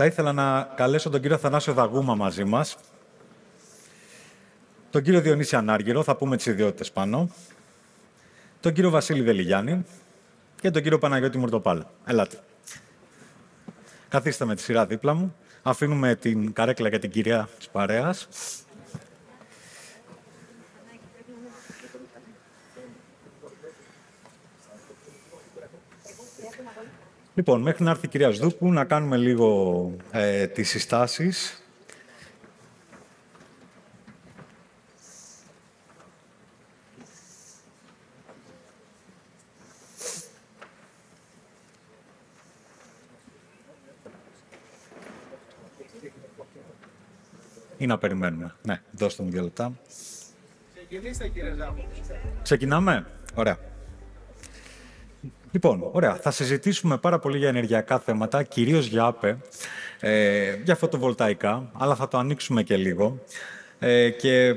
Θα ήθελα να καλέσω τον κύριο Θανάσιο Δαγούμα μαζί μας, τον κύριο Διονύση Ανάργυρο, θα πούμε τις ιδιότητες πάνω, τον κύριο Βασίλη Δελιγιάννη και τον κύριο Παναγιώτη Μουρτοπάλα. Ελάτε. Καθίστε με τη σειρά δίπλα μου. Αφήνουμε την καρέκλα για την κυρία της παρέας. Λοιπόν, μέχρι να έρθει η κυρία Σδούκου, να κάνουμε λίγο τις συστάσεις. Ή να περιμένουμε. Ναι, δώστε μου 2 λεπτά. Ξεκινήστε, κύριε Ζάβο. Ξεκινάμε. Ωραία. Λοιπόν, ωραία. Θα συζητήσουμε πάρα πολύ για ενεργειακά θέματα, κυρίως για ΑΠΕ, για φωτοβολταϊκά, αλλά θα το ανοίξουμε και λίγο. Και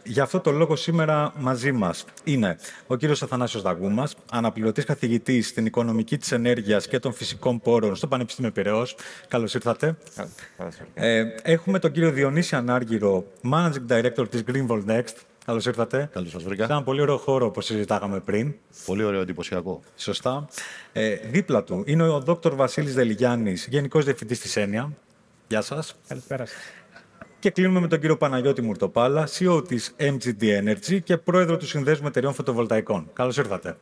για αυτό το λόγο σήμερα μαζί μας είναι ο κύριος Αθανάσιος Δαγούμας, αναπληρωτής καθηγητής στην Οικονομική της Ενέργειας και των Φυσικών Πόρων στο Πανεπιστήμιο Πειραιώς. Καλώς ήρθατε. Έχουμε τον κύριο Διονύση Ανάργυρο, Managing Director της Greenvolt Next. Καλώς ήρθατε. Καλώς σας βρήκα. Σε ένα πολύ ωραίο χώρο, όπως συζητάγαμε πριν. Πολύ ωραίο, εντυπωσιακό. Σωστά. Δίπλα του είναι ο Δόκτωρ Βασίλης Δελιγιάννης, Γενικός Διευθυντής της Έννοια. Γεια σας. Καλησπέρα σας. Και κλείνουμε με τον κύριο Παναγιώτη Μουρτοπάλα, CEO της MGD Energy και πρόεδρο του Συνδέσμου Εταιρεών Φωτοβολταϊκών. Καλώς ήρθατε.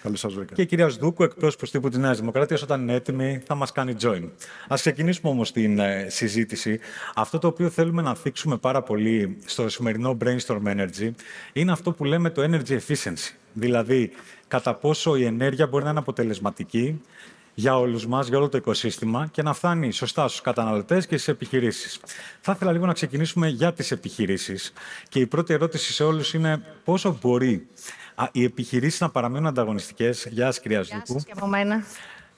Καλώς σας βρήκα. Και η κυρία Σδούκου, εκπρόσωπος τύπου της Νέας Δημοκρατίας, όταν είναι έτοιμη θα μας κάνει join. Ας ξεκινήσουμε όμως την συζήτηση. Αυτό το οποίο θέλουμε να θίξουμε πάρα πολύ στο σημερινό Brainstorm Energy είναι αυτό που λέμε το energy efficiency. Δηλαδή, κατά πόσο η ενέργεια μπορεί να είναι αποτελεσματική για όλους μας, για όλο το οικοσύστημα και να φτάνει σωστά στους καταναλωτές και στις επιχειρήσεις. Θα ήθελα λίγο να ξεκινήσουμε για τις επιχειρήσεις. Και η πρώτη ερώτηση σε όλους είναι πόσο μπορεί οι επιχειρήσεις να παραμείνουν ανταγωνιστικές, για σας κυρία Σδούκου, και από μένα,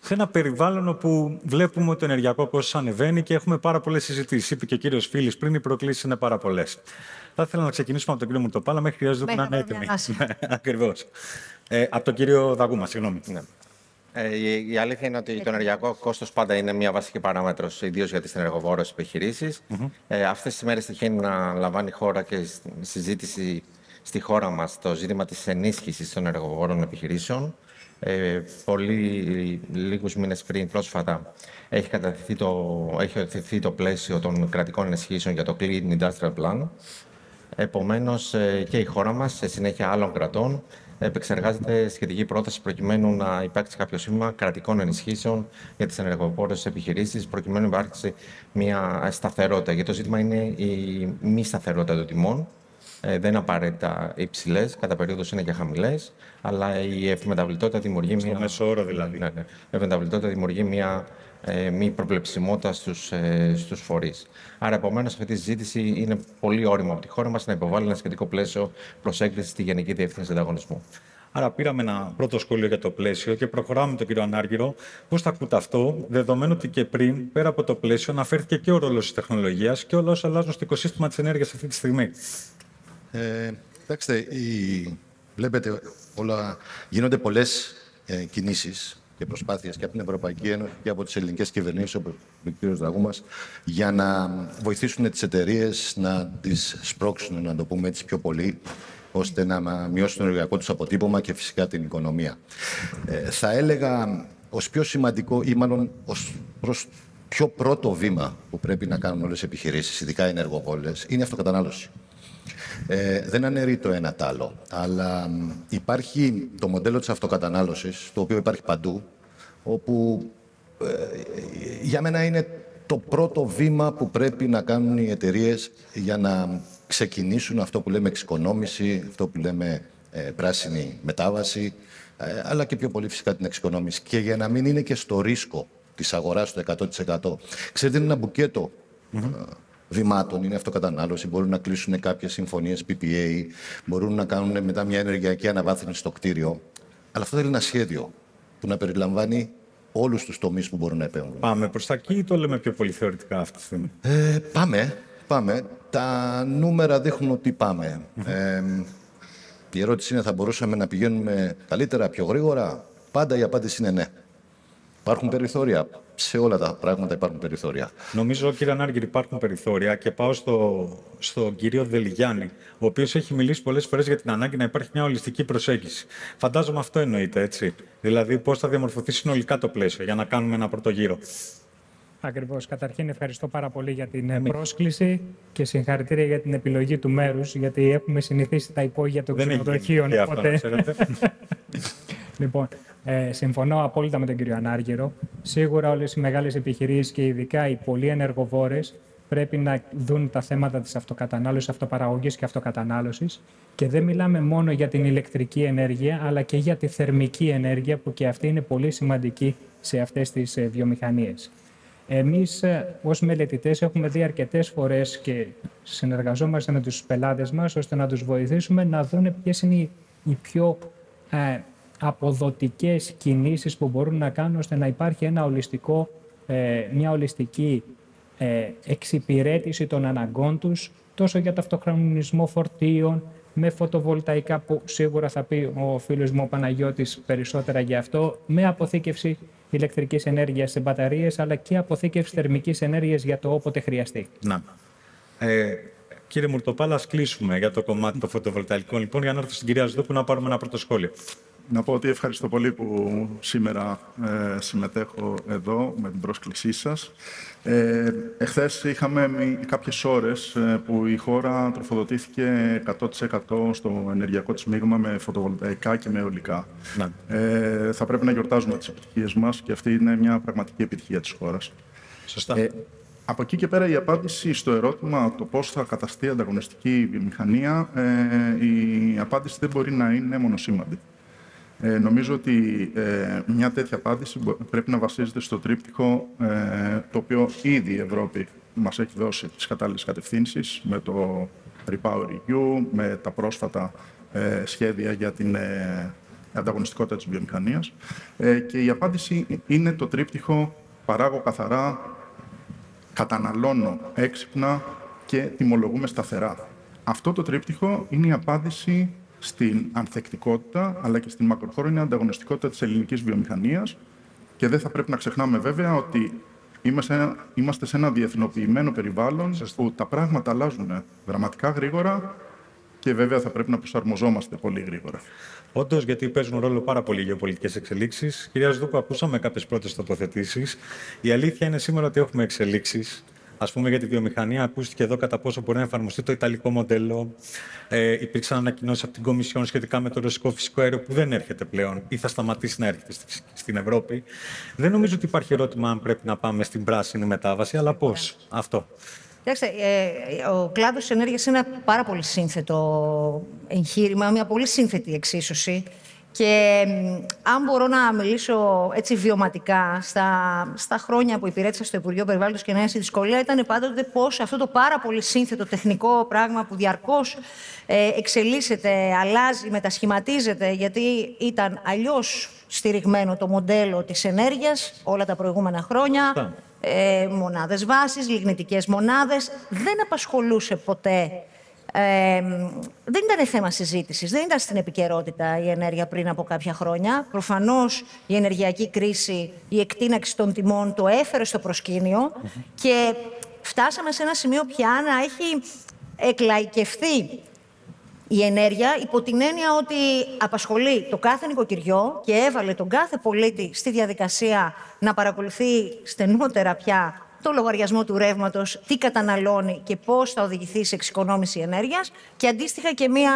σε ένα περιβάλλον όπου βλέπουμε ότι το ενεργειακό κόστος ανεβαίνει και έχουμε πάρα πολλές συζητήσεις. Είπε και ο κύριος Φίλης πριν, οι προκλήσεις είναι πάρα πολλές. Θα ήθελα να ξεκινήσουμε από τον κύριο Μουρτοπάλα, μέχρι κυρία Σδούκου να είναι έτοιμη. Ακριβώς. Από τον κύριο Δαγούμα, συγγνώμη. Ναι. Η αλήθεια είναι ότι το ενεργειακό κόστος πάντα είναι μια βασική παράμετρος, ιδίως για τις ενεργοβόρες επιχειρήσεις. Αυτές τις μέρες τυχαίνει να λαμβάνει η χώρα και συζήτηση στη χώρα μας το ζήτημα της ενίσχυσης των ενεργοβόρων επιχειρήσεων. Λίγους μήνες πριν, πρόσφατα, έχει οθετηθεί το πλαίσιο των κρατικών ενισχύσεων για το Clean Industrial Plan. Επομένως, και η χώρα μας, σε συνέχεια άλλων κρατών, επεξεργάζεται σχετική πρόταση προκειμένου να υπάρξει κάποιο σήμα κρατικών ενισχύσεων για τις ενεργοβόρες επιχειρήσεις, προκειμένου να υπάρξει μια σταθερότητα. Γιατί το ζήτημα είναι η μη σταθερότητα των τιμών. Δεν είναι απαραίτητα υψηλές, κατά περίοδος είναι και χαμηλές, αλλά η ευμεταβλητότητα δημιουργεί Στο μέσο όρο δηλαδή. Η ευμεταβλητότητα δημιουργεί μια μη προβλεψιμότητα στους φορείς. Άρα, επομένως, αυτή τη συζήτηση είναι πολύ όριμο από τη χώρα μας να υποβάλει ένα σχετικό πλαίσιο προς έγκριση στη Γενική Διεύθυνση Ανταγωνισμού. Άρα, πήραμε ένα πρώτο σχόλιο για το πλαίσιο και προχωράμε με τον κύριο Ανάργυρο. Πώς θα ακούτε αυτό, δεδομένου ότι και πριν, πέρα από το πλαίσιο, αναφέρθηκε και ο ρόλος της τεχνολογίας και όλα όσα αλλάζουν στο οικοσύστημα της ενέργειας αυτή τη στιγμή. Κοιτάξτε, βλέπετε, γίνονται πολλές κινήσεις και προσπάθειες και από την Ευρωπαϊκή Ένωση και από τις ελληνικές κυβερνήσεις, όπως ο κ. Δαγούμας, για να βοηθήσουν τις εταιρείες να τις σπρώξουν, να το πούμε έτσι πιο πολύ, ώστε να μειώσουν το ενεργειακό τους αποτύπωμα και φυσικά την οικονομία. Θα έλεγα ως πιο σημαντικό ή μάλλον ως προς πιο πρώτο βήμα που πρέπει να κάνουν όλες οι επιχειρήσεις, ειδικά οι ενεργοβόλες, είναι η αυτοκατανάλωση. Δεν αναιρεί το ένα τ' άλλο, αλλά υπάρχει το μοντέλο της αυτοκατανάλωσης, το οποίο υπάρχει παντού, όπου για μένα είναι το πρώτο βήμα που πρέπει να κάνουν οι εταιρείες για να ξεκινήσουν αυτό που λέμε εξοικονόμηση, αυτό που λέμε πράσινη μετάβαση, αλλά και πιο πολύ φυσικά την εξοικονόμηση. Και για να μην είναι και στο ρίσκο της αγοράς το 100%. Ξέρετε, είναι ένα μπουκέτο βημάτων, είναι αυτοκατανάλωση, μπορούν να κλείσουν κάποιες συμφωνίες PPA, μπορούν να κάνουν μετά μια ενεργειακή αναβάθμιση στο κτίριο. Αλλά αυτό θέλει ένα σχέδιο που να περιλαμβάνει όλους τους τομείς που μπορούν να επέμβουν. Πάμε προς τα εκεί ή το λέμε πιο πολύ θεωρητικά αυτή τη στιγμή? Πάμε. Τα νούμερα δείχνουν ότι πάμε. Η ερώτηση είναι, θα μπορούσαμε να πηγαίνουμε καλύτερα, πιο γρήγορα? Πάντα η απάντηση είναι ναι. Υπάρχουν περιθώρια? σε όλα τα πράγματα υπάρχουν περιθώρια. Νομίζω, κύριε Ανάργυρη, υπάρχουν περιθώρια και πάω στον κύριο Δελιγιάννη, ο οποίος έχει μιλήσει πολλές φορές για την ανάγκη να υπάρχει μια ολιστική προσέγγιση. Φαντάζομαι αυτό εννοείται, έτσι. Δηλαδή, πώς θα διαμορφωθεί συνολικά το πλαίσιο για να κάνουμε ένα πρώτο γύρο. Ακριβώς. Καταρχήν, ευχαριστώ πάρα πολύ για την πρόσκληση και συγχαρητήρια για την επιλογή του μέρους, γιατί έχουμε συνηθίσει τα υπόγεια των ξενοδοχείων. Λοιπόν, συμφωνώ απόλυτα με τον κύριο Ανάργυρο. Σίγουρα όλες οι μεγάλες επιχειρήσεις και ειδικά οι πολύ ενεργοβόρες πρέπει να δουν τα θέματα της αυτοκατανάλωσης, αυτοπαραγωγής και αυτοκατανάλωσης. Και δεν μιλάμε μόνο για την ηλεκτρική ενέργεια, αλλά και για τη θερμική ενέργεια, που και αυτή είναι πολύ σημαντική σε αυτές τις βιομηχανίες. Εμείς, ως μελετητές, έχουμε δει αρκετές φορές και συνεργαζόμαστε με τους πελάτες μας, ώστε να τους βοηθήσουμε να δουν ποιες είναι οι πιο αποδοτικές κινήσεις που μπορούν να κάνουν, ώστε να υπάρχει μια ολιστική εξυπηρέτηση των αναγκών τους, τόσο για το αυτοχρονισμό φορτίων, με φωτοβολταϊκά, που σίγουρα θα πει ο φίλος μου ο Παναγιώτης περισσότερα γι' αυτό, με αποθήκευση ηλεκτρικής ενέργειας σε μπαταρίες, αλλά και αποθήκευση θερμικής ενέργειας για το όποτε χρειαστεί. Να. Κύριε Μουρτοπάλα, ας κλείσουμε για το κομμάτι των φωτοβολταϊκών, λοιπόν, για να έρθω στην κυρία Ζδούκου να πάρουμε ένα πρώτο σχόλιο. Να πω ότι ευχαριστώ πολύ που σήμερα συμμετέχω εδώ με την πρόσκλησή σας. Εχθές είχαμε κάποιες ώρες που η χώρα τροφοδοτήθηκε 100% στο ενεργειακό της μείγμα με φωτοβολταϊκά και με αιωλικά. Θα πρέπει να γιορτάζουμε τις επιτυχίες μας και αυτή είναι μια πραγματική επιτυχία της χώρας. Σωστά. Από εκεί και πέρα η απάντηση στο ερώτημα το πώς θα καταστεί ανταγωνιστική η βιομηχανία, η απάντηση δεν μπορεί να είναι μονοσήμαντη. Νομίζω ότι μια τέτοια απάντηση πρέπει να βασίζεται στο τρίπτυχο το οποίο ήδη η Ευρώπη μας έχει δώσει τις κατάλληλες κατευθύνσεις με το REPowerEU, με τα πρόσφατα σχέδια για την ανταγωνιστικότητα της βιομηχανίας. Και η απάντηση είναι το τρίπτυχο παράγω καθαρά, καταναλώνω έξυπνα και τιμολογούμε σταθερά. Αυτό το τρίπτυχο είναι η απάντηση στην ανθεκτικότητα, αλλά και στην μακροχρόνια ανταγωνιστικότητα της ελληνικής βιομηχανίας. Και δεν θα πρέπει να ξεχνάμε βέβαια ότι είμαστε σε ένα διεθνοποιημένο περιβάλλον που τα πράγματα αλλάζουν δραματικά γρήγορα και βέβαια θα πρέπει να προσαρμοζόμαστε πολύ γρήγορα. Όντως, γιατί παίζουν ρόλο πάρα πολύ οι γεωπολιτικές εξελίξεις. Κυρία Ζδούκου, ακούσαμε κάποιες πρώτες τοποθετήσεις. Η αλήθεια είναι σήμερα ότι έχουμε εξελίξεις. Ας πούμε, για τη βιομηχανία, ακούστηκε εδώ κατά πόσο μπορεί να εφαρμοστεί το ιταλικό μοντέλο. Υπήρξαν ανακοινώσεις από την Κομισιόν σχετικά με το ρωσικό φυσικό αέριο, που δεν έρχεται πλέον ή θα σταματήσει να έρχεται στην Ευρώπη. Δεν νομίζω ότι υπάρχει ερώτημα αν πρέπει να πάμε στην πράσινη μετάβαση, αλλά πώς. Αυτό. Κοιτάξτε, ο κλάδος της ενέργειας είναι ένα πάρα πολύ σύνθετο εγχείρημα, μια πολύ σύνθετη εξίσωση. Και αν μπορώ να μιλήσω έτσι βιωματικά, στα χρόνια που υπηρέτησα στο Υπουργείο Περιβάλλοντος και Ενέργειας, η δυσκολία ήταν πάντοτε πώς αυτό το πάρα πολύ σύνθετο τεχνικό πράγμα που διαρκώς εξελίσσεται, αλλάζει, μετασχηματίζεται, γιατί ήταν αλλιώς στηριγμένο το μοντέλο της ενέργειας όλα τα προηγούμενα χρόνια. Μονάδες βάσης, λιγνητικές μονάδες, δεν απασχολούσε ποτέ. Δεν ήταν θέμα συζήτησης, δεν ήταν στην επικαιρότητα η ενέργεια πριν από κάποια χρόνια. Προφανώς η ενεργειακή κρίση, η εκτείναξη των τιμών το έφερε στο προσκήνιο και φτάσαμε σε ένα σημείο πια να έχει εκλαϊκευθεί η ενέργεια υπό την έννοια ότι απασχολεί το κάθε νοικοκυριό και έβαλε τον κάθε πολίτη στη διαδικασία να παρακολουθεί στενότερα πια το λογαριασμό του ρεύματος, τι καταναλώνει και πώς θα οδηγηθεί σε εξοικονόμηση ενέργειας και αντίστοιχα και μια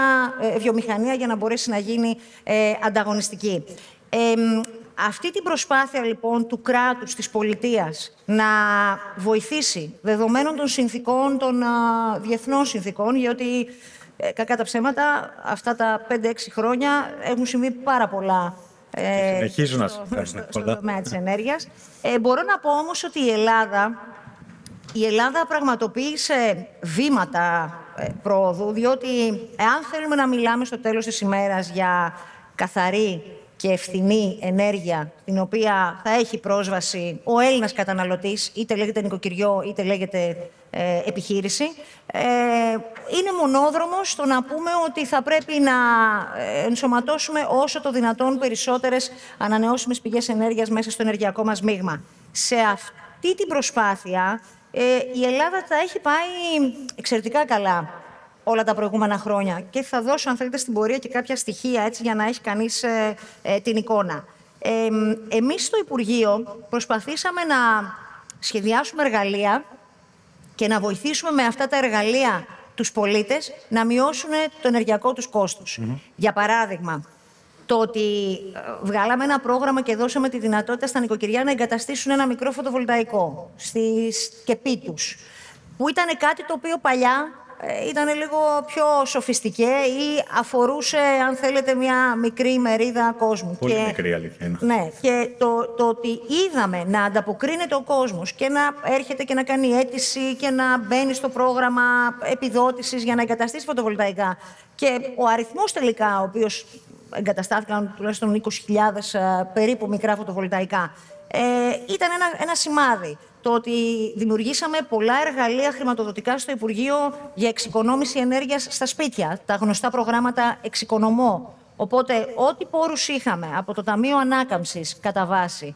βιομηχανία για να μπορέσει να γίνει ανταγωνιστική. Αυτή την προσπάθεια λοιπόν του κράτους, της πολιτείας να βοηθήσει δεδομένων των συνθήκων, των διεθνών συνθήκων, γιατί κακά τα ψέματα αυτά τα 5-6 χρόνια έχουν συμβεί πάρα πολλά συνεχίζουν να στον τομέα της ενέργειας. Μπορώ να πω όμως ότι η Ελλάδα πραγματοποίησε βήματα πρόοδου, διότι εάν θέλουμε να μιλάμε στο τέλος της ημέρας για καθαρή και ευθυνή ενέργεια, την οποία θα έχει πρόσβαση ο Έλληνας καταναλωτής, είτε λέγεται νοικοκυριό, είτε λέγεται επιχείρηση, είναι μονόδρομος το να πούμε ότι θα πρέπει να ενσωματώσουμε όσο το δυνατόν περισσότερες ανανεώσιμες πηγές ενέργειας μέσα στο ενεργειακό μας μείγμα. σε αυτή την προσπάθεια η Ελλάδα τα έχει πάει εξαιρετικά καλά όλα τα προηγούμενα χρόνια. Και θα δώσω, αν θέλετε, στην πορεία και κάποια στοιχεία έτσι, για να έχει κανείς την εικόνα. Εμείς στο Υπουργείο προσπαθήσαμε να σχεδιάσουμε εργαλεία και να βοηθήσουμε με αυτά τα εργαλεία τους πολίτες να μειώσουν το ενεργειακό τους κόστος. Για παράδειγμα, το ότι βγάλαμε ένα πρόγραμμα και δώσαμε τη δυνατότητα στα νοικοκυριά να εγκαταστήσουν ένα μικρό φωτοβολταϊκό στη σκεπή τους, που ήταν κάτι το οποίο παλιά ήταν λίγο πιο σοφιστικέ ή αφορούσε, αν θέλετε, μια μικρή μερίδα κόσμου. Πολύ μικρή, αλήθεια είναι. Ναι, και το ότι είδαμε να ανταποκρίνεται ο κόσμος και να έρχεται και να κάνει αίτηση και να μπαίνει στο πρόγραμμα επιδότησης για να εγκαταστήσει φωτοβολταϊκά. Και ο αριθμός τελικά, ο οποίος εγκαταστάθηκαν τουλάχιστον 20.000 περίπου μικρά φωτοβολταϊκά, ήταν ένα σημάδι. Το ότι δημιουργήσαμε πολλά εργαλεία χρηματοδοτικά στο Υπουργείο για εξοικονόμηση ενέργειας στα σπίτια, τα γνωστά προγράμματα Εξοικονομώ. Οπότε, ό,τι πόρους είχαμε από το Ταμείο Ανάκαμψης κατά βάση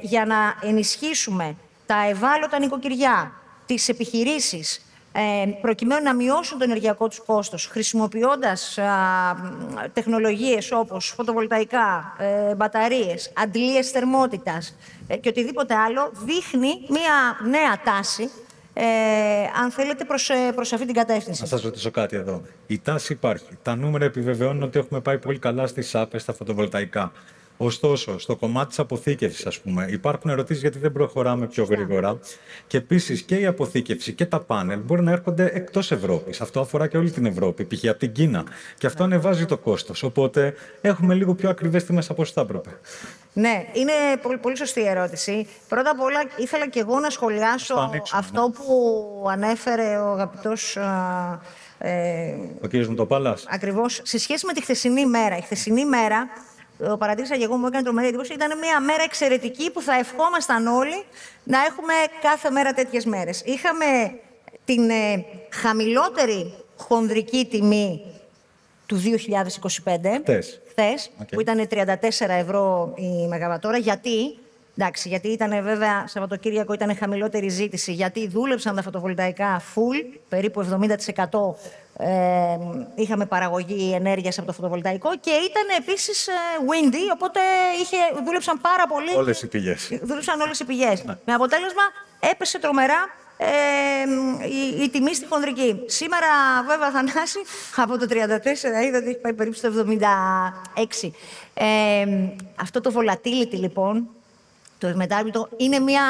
για να ενισχύσουμε τα ευάλωτα νοικοκυριά, τις επιχειρήσεις, προκειμένου να μειώσουν το ενεργειακό τους κόστος, χρησιμοποιώντας τεχνολογίες όπως φωτοβολταϊκά, μπαταρίες, αντλίες θερμότητας και οτιδήποτε άλλο, δείχνει μία νέα τάση, αν θέλετε, προς αυτή την κατεύθυνση. Να σας ρωτήσω κάτι εδώ. Η τάση υπάρχει. Τα νούμερα επιβεβαιώνουν ότι έχουμε πάει πολύ καλά στις ΑΠΕ, στα φωτοβολταϊκά. Ωστόσο, στο κομμάτι της αποθήκευσης, ας πούμε, υπάρχουν ερωτήσεις γιατί δεν προχωράμε πιο γρήγορα. Και επίσης και η αποθήκευση και τα πάνελ μπορεί να έρχονται εκτός Ευρώπης. Αυτό αφορά και όλη την Ευρώπη, π.χ. από την Κίνα. Και αυτό ανεβάζει το κόστος. Οπότε έχουμε λίγο πιο ακριβές τιμές από όσο θα έπρεπε. Ναι, είναι πολύ, πολύ σωστή η ερώτηση. Πρώτα απ' όλα, ήθελα και εγώ να σχολιάσω αυτό που ανέφερε ο αγαπητός. Ο κ. Μουτοπάλας. Ακριβώς, σε σχέση με τη χθεσινή μέρα. Η χθεσινή μέρα, το παρατήρησα και εγώ, μου έκανε τρομερή εντύπωση, ήταν μια μέρα εξαιρετική που θα ευχόμασταν όλοι να έχουμε κάθε μέρα τέτοιες μέρες. Είχαμε την χαμηλότερη χονδρική τιμή του 2025, χθες, που ήταν 34 ευρώ η μεγαβατόρα. Γιατί? Εντάξει, γιατί ήταν βέβαια Σαββατοκύριακο, ήταν χαμηλότερη ζήτηση, γιατί δούλεψαν τα φωτοβολταϊκά full, περίπου 70% είχαμε παραγωγή ενέργειας από το φωτοβολταϊκό και ήταν επίσης windy, οπότε δούλεψαν πάρα πολύ. Όλες οι πηγές. Δούλεψαν όλες οι πηγές. Ναι. Με αποτέλεσμα έπεσε τρομερά η τιμή στη χονδρική. Σήμερα, βέβαια, Θανάση, από το 34 είδα ότι έχει πάει περίπου στο 76. Αυτό το volatility, λοιπόν, το ευμετάβλητο, είναι μια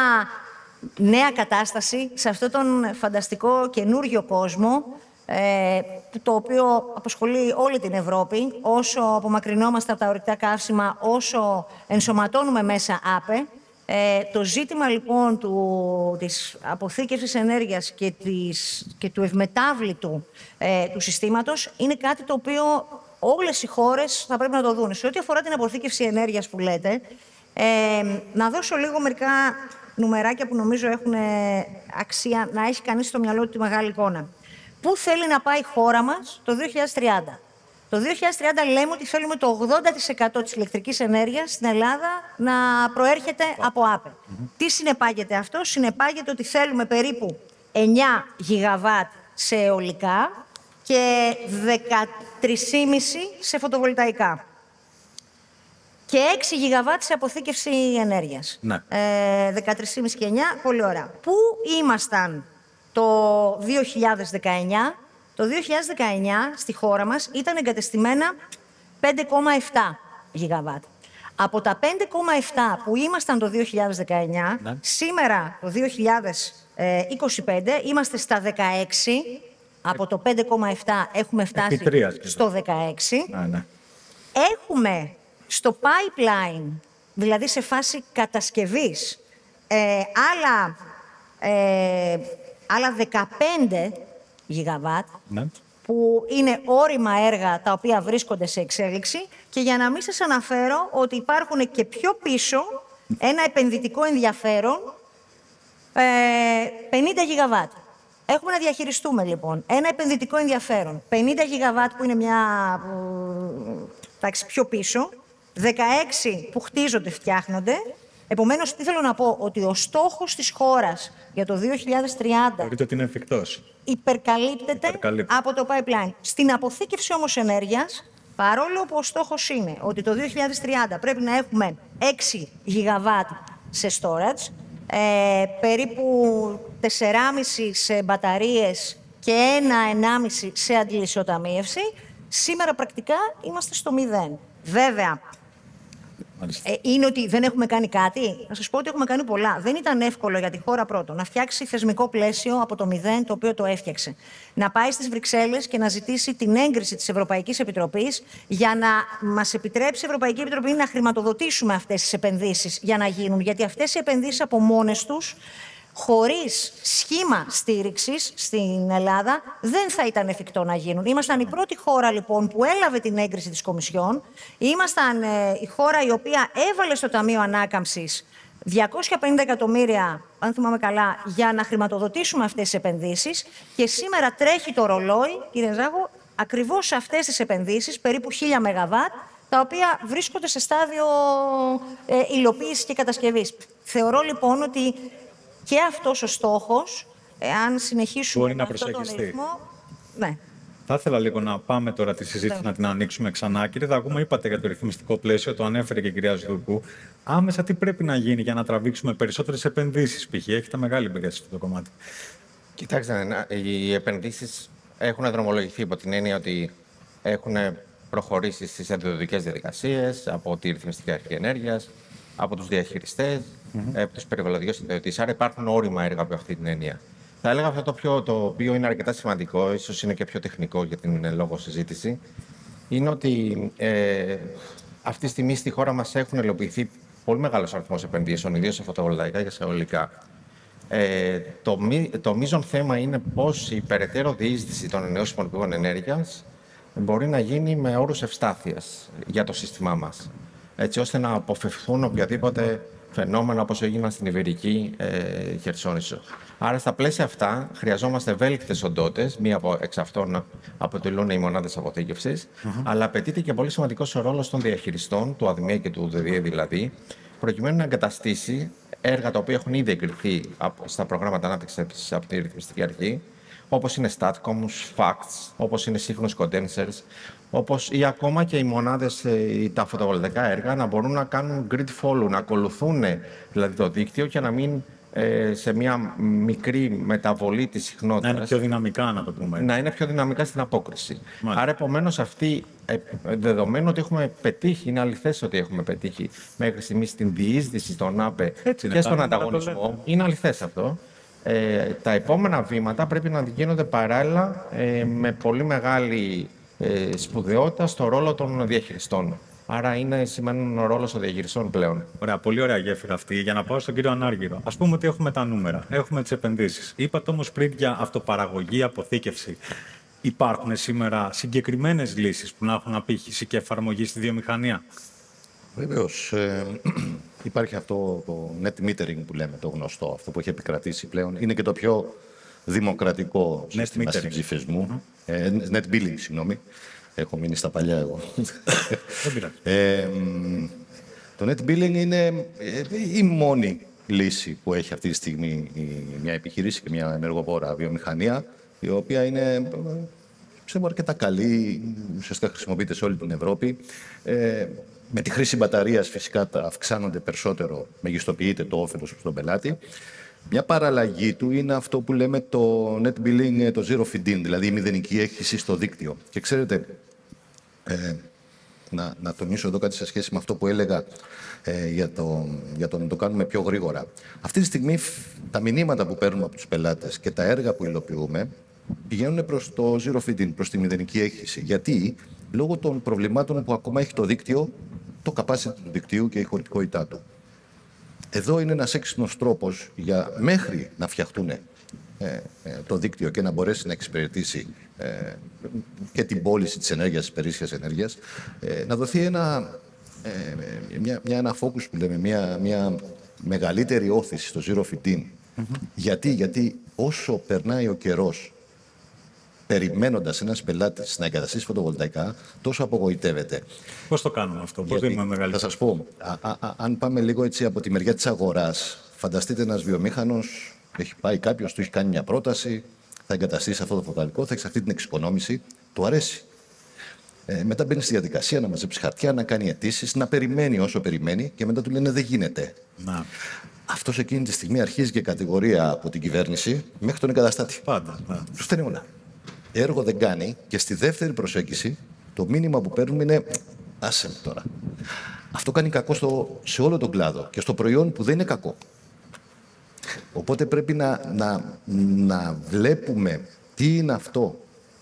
νέα κατάσταση σε αυτόν τον φανταστικό καινούργιο κόσμο, το οποίο απασχολεί όλη την Ευρώπη. Όσο απομακρυνόμαστε από τα ορυκτά καύσιμα, όσο ενσωματώνουμε μέσα ΑΠΕ. Το ζήτημα, λοιπόν, της αποθήκευσης ενέργειας και του ευμετάβλητου του συστήματος είναι κάτι το οποίο όλες οι χώρες θα πρέπει να το δουν. Σε ό,τι αφορά την αποθήκευση ενέργειας που λέτε, να δώσω λίγο μερικά νουμεράκια που νομίζω έχουν αξία να έχει κανείς στο μυαλό του τη μεγάλη εικόνα. Πού θέλει να πάει η χώρα μας το 2030. Το 2030 λέμε ότι θέλουμε το 80% της ηλεκτρικής ενέργειας στην Ελλάδα να προέρχεται από ΑΠΕ. Τι συνεπάγεται αυτό? Συνεπάγεται ότι θέλουμε περίπου 9 γιγαβάτ σε αιωλικά και 13,5 σε φωτοβολταϊκά. Και 6 γιγαβάτ σε αποθήκευση ενέργειας. Ναι. 13,5 και 9, πολύ ωραία. Πού ήμασταν το 2019? Το 2019 στη χώρα μας ήταν εγκατεστημένα 5,7 γιγαβάτ. Από τα 5,7 που ήμασταν το 2019, ναι, σήμερα το 2025 είμαστε στα 16. Από το 5,7 έχουμε φτάσει στο 16. Ναι. Έχουμε στο pipeline, δηλαδή σε φάση κατασκευής, άλλα 15 γιγαβάτ, ναι, που είναι όρημα έργα τα οποία βρίσκονται σε εξέλιξη, και για να μην σας αναφέρω ότι υπάρχουν και πιο πίσω ένα επενδυτικό ενδιαφέρον 50 γιγαβάτ. Έχουμε να διαχειριστούμε, λοιπόν, ένα επενδυτικό ενδιαφέρον 50 γιγαβάτ που είναι μια τάξη πιο πίσω, 16 που χτίζονται, φτιάχνονται, Επομένως, τι θέλω να πω, ότι ο στόχος της χώρας για το 2030 Θεωρείτε ότι είναι εφικτός? υπερκαλύπτεται από το pipeline. Στην αποθήκευση όμως ενέργειας, παρόλο που ο στόχος είναι ότι το 2030 πρέπει να έχουμε 6 γιγαβάτ σε storage, περίπου 4,5 σε μπαταρίες και 1,5 σε αντιλησιοταμείευση, σήμερα πρακτικά είμαστε στο 0. Βέβαια, είναι ότι δεν έχουμε κάνει κάτι. Να σας πω ότι έχουμε κάνει πολλά. Δεν ήταν εύκολο για τη χώρα πρώτον να φτιάξει θεσμικό πλαίσιο από το 0, το οποίο το έφτιαξε. Να πάει στις Βρυξέλλες και να ζητήσει την έγκριση της Ευρωπαϊκής Επιτροπής για να μας επιτρέψει η Ευρωπαϊκή Επιτροπή να χρηματοδοτήσουμε αυτές τις επενδύσεις για να γίνουν. Γιατί αυτές οι επενδύσεις από μόνες τους, χωρίς σχήμα στήριξης στην Ελλάδα, δεν θα ήταν εφικτό να γίνουν. Ήμασταν η πρώτη χώρα λοιπόν που έλαβε την έγκριση της Κομισιόν. Ήμασταν η χώρα η οποία έβαλε στο Ταμείο Ανάκαμψης 250 εκατομμύρια, αν θυμάμαι καλά, για να χρηματοδοτήσουμε αυτές τις επενδύσεις. Και σήμερα τρέχει το ρολόι, κύριε Ζάγο, ακριβώς σε αυτές τις επενδύσεις, περίπου 1000 ΜΒ, τα οποία βρίσκονται σε στάδιο υλοποίησης και κατασκευής. Θεωρώ λοιπόν ότι και αυτός ο στόχος, αν συνεχίσουμε μπορεί να με αυτόν τον ρυθμό, ναι. Θα ήθελα λίγο να πάμε τώρα τη συζήτηση να την ανοίξουμε ξανά. Κύριε Δραγούμα, είπατε για το ρυθμιστικό πλαίσιο, το ανέφερε και η κυρία Ζουρκού. Άμεσα τι πρέπει να γίνει για να τραβήξουμε περισσότερες επενδύσεις, π.χ. Έχετε μεγάλη εμπειρία σε αυτό το κομμάτι. Κοιτάξτε, οι επενδύσεις έχουν δρομολογηθεί υπό την έννοια ότι έχουν προχωρήσει στις ενδοδοτικές διαδικασίες από τη Ρυθμιστική Αρχή Ενέργειας, από τους διαχειριστές, από τους περιβαλλοντικούς συνδεωτές. Άρα υπάρχουν όριμα έργα από αυτή την έννοια. Θα έλεγα αυτό το οποίο είναι αρκετά σημαντικό, ίσως είναι και πιο τεχνικό για την λόγο συζήτηση, είναι ότι αυτή τη στιγμή στη χώρα μας έχουν υλοποιηθεί πολύ μεγάλος αριθμός επενδύσεων, ιδίως σε φωτοβολταϊκά και σε αιωλικά. Το μείζον θέμα είναι πώς η περαιτέρω διείσδυση των ανανεώσιμων πηγών ενέργειας μπορεί να γίνει με όρους ευστάθειας για το σύστημά μας, έτσι ώστε να αποφευχθούν οποιαδήποτε φαινόμενα όπως έγιναν στην Ιβηρική Χερσόνησο. Άρα, στα πλαίσια αυτά, χρειαζόμαστε ευέλικτες οντότητες. Μία εξ αυτών αποτελούν οι μονάδες αποθήκευσης, αλλά απαιτείται και πολύ σημαντικός ο ρόλος των διαχειριστών, του ΑΔΜΕ και του ΔΔΕ δηλαδή, προκειμένου να εγκαταστήσει έργα τα οποία έχουν ήδη εγκριθεί στα προγράμματα ανάπτυξης από τη Ρυθμιστική Αρχή, όπως είναι STATCOMs, FACTS, όπως είναι σύγχρονους condensers, όπως ή ακόμα και οι μονάδες, τα φωτοβολταϊκά έργα, να μπορούν να κάνουν grid follow, να ακολουθούν δηλαδή το δίκτυο και να μην σε μια μικρή μεταβολή της συχνότητας. Να είναι πιο δυναμικά, να το πούμε. Να είναι πιο δυναμικά στην απόκριση. Άρα, επομένως, δεδομένου ότι έχουμε πετύχει, είναι αληθές ότι έχουμε πετύχει μέχρι στιγμής στην διείσδυση στον ΑΠΕ και στον ανταγωνισμό, είναι αληθές αυτό. Τα επόμενα βήματα πρέπει να γίνονται παράλληλα με πολύ μεγάλη σπουδαιότητα στο ρόλο των διαχειριστών. Άρα σημαίνουν ο ρόλος των διαχειριστών πλέον. Ωραία, πολύ ωραία γέφυρα αυτή. Για να πάω στον κύριο Ανάργυρο. Ας πούμε ότι έχουμε τα νούμερα, έχουμε τις επενδύσεις. Είπατε όμως πριν για αυτοπαραγωγή, αποθήκευση. Υπάρχουν σήμερα συγκεκριμένες λύσεις που να έχουν απήχηση και εφαρμογή στη βιομηχανία? Βεβαίως. Υπάρχει αυτό το net metering που λέμε, το γνωστό, αυτό που έχει επικρατήσει πλέον. Είναι και το πιο δημοκρατικό σύστημα συμψηφισμού. Net billing, συγγνώμη. Έχω μείνει στα παλιά εγώ. Το net billing είναι η μόνη λύση που έχει αυτή τη στιγμή μια επιχειρήση και μια ενεργοβόρα βιομηχανία, η οποία είναι αρκετά καλή, ουσιαστικά χρησιμοποιείται σε όλη την Ευρώπη. Με τη χρήση μπαταρίας φυσικά αυξάνονται περισσότερο, μεγιστοποιείται το όφελος στον πελάτη. Μια παραλλαγή του είναι αυτό που λέμε το net billing, το zero feed-in, δηλαδή η μηδενική έκχυση στο δίκτυο. Και ξέρετε, να τονίσω εδώ κάτι σε σχέση με αυτό που έλεγα για το να το κάνουμε πιο γρήγορα. Αυτή τη στιγμή τα μηνύματα που παίρνουμε από τους πελάτες και τα έργα που υλοποιούμε πηγαίνουν προς το zero feed-in, προς τη μηδενική έκχυση. Γιατί? Λόγω των προβλημάτων που ακόμα έχει το δίκτυο, το capacity του δικτύου και η χωρητικότητά του. Εδώ είναι ένας έξυπνος τρόπος μέχρι να φτιαχτούν το δίκτυο και να μπορέσει να εξυπηρετήσει και την πώληση της ενέργειας, της περίσσιας ενέργειας, να δοθεί ένα focus που λέμε, μια μεγαλύτερη όθηση στο zero feed-in. Γιατί όσο περνάει ο καιρός περιμένοντας ένας πελάτης να εγκαταστήσει φωτοβολταϊκά, τόσο απογοητεύεται. Πώς το κάνουμε αυτό, πώς δίνουμε μεγάλη. Θα σας πω, αν πάμε λίγο έτσι από τη μεριά της αγοράς, φανταστείτε ένας βιομήχανος, έχει πάει κάποιος, του έχει κάνει μια πρόταση, θα εγκαταστήσει αυτό το φωτοβολταϊκό, θα έχει αυτή την εξοικονόμηση, του αρέσει. Μετά μπαίνει στη διαδικασία να μαζέψει χαρτιά, να κάνει αιτήσεις, να περιμένει όσο περιμένει και μετά του λένε δεν γίνεται. Να. Αυτός εκείνη τη στιγμή αρχίζει και κατηγορία από την κυβέρνηση μέχρι τον εγκαταστάτη. Πάντα. Του φταίνει όλα. Έργο δεν κάνει και στη δεύτερη προσέγγιση το μήνυμα που παίρνουμε είναι άσε με τώρα. Αυτό κάνει κακό σε όλο τον κλάδο και στο προϊόν που δεν είναι κακό. Οπότε πρέπει να βλέπουμε τι είναι αυτό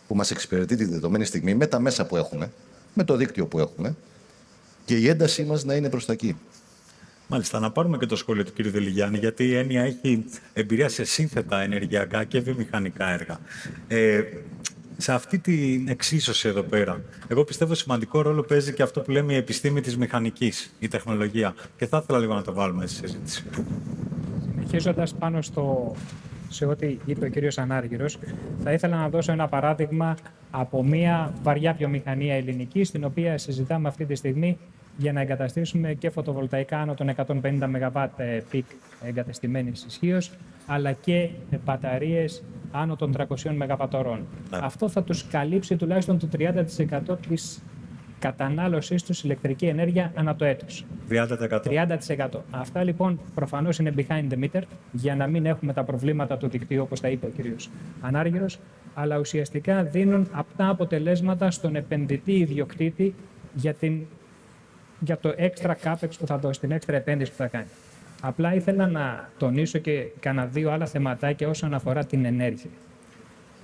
που μας εξυπηρετεί τη δεδομένη στιγμή με τα μέσα που έχουμε, με το δίκτυο που έχουμε και η έντασή μας να είναι προς τα εκεί. Μάλιστα, να πάρουμε και το σχόλιο του κ. Δελιγιάννη, γιατί η Έννοια έχει εμπειρία σε σύνθετα ενεργειακά και βιομηχανικά έργα. Σε αυτή την εξίσωση εδώ πέρα, εγώ πιστεύω σημαντικό ρόλο παίζει και αυτό που λέμε η επιστήμη της μηχανικής, η τεχνολογία. Και θα ήθελα λίγο να το βάλουμε στη συζήτηση. Συνεχίζοντας πάνω σε ό,τι είπε ο κύριος Ανάργυρος, θα ήθελα να δώσω ένα παράδειγμα από μια βαριά βιομηχανία ελληνική, στην οποία συζητάμε αυτή τη στιγμή για να εγκαταστήσουμε και φωτοβολταϊκά άνω των 150 ΜΒ πικ εγκατεστημένης ισχύως, αλλά και μπαταρίες άνω των 300 ΜΒ. Αυτό θα τους καλύψει τουλάχιστον το 30% της κατανάλωσης τους ηλεκτρική ενέργεια ανά το έτος. 30%. Αυτά λοιπόν προφανώς είναι behind the meter για να μην έχουμε τα προβλήματα του δικτύου, όπως τα είπε ο κύριος Ανάργυρος, αλλά ουσιαστικά δίνουν απτά αποτελέσματα στον επενδυτή ιδιοκτήτη για το extra capex που θα δώσει, την extra επένδυση που θα κάνει. Απλά ήθελα να τονίσω και κάνα δύο άλλα θεματάκια όσον αφορά την ενέργεια.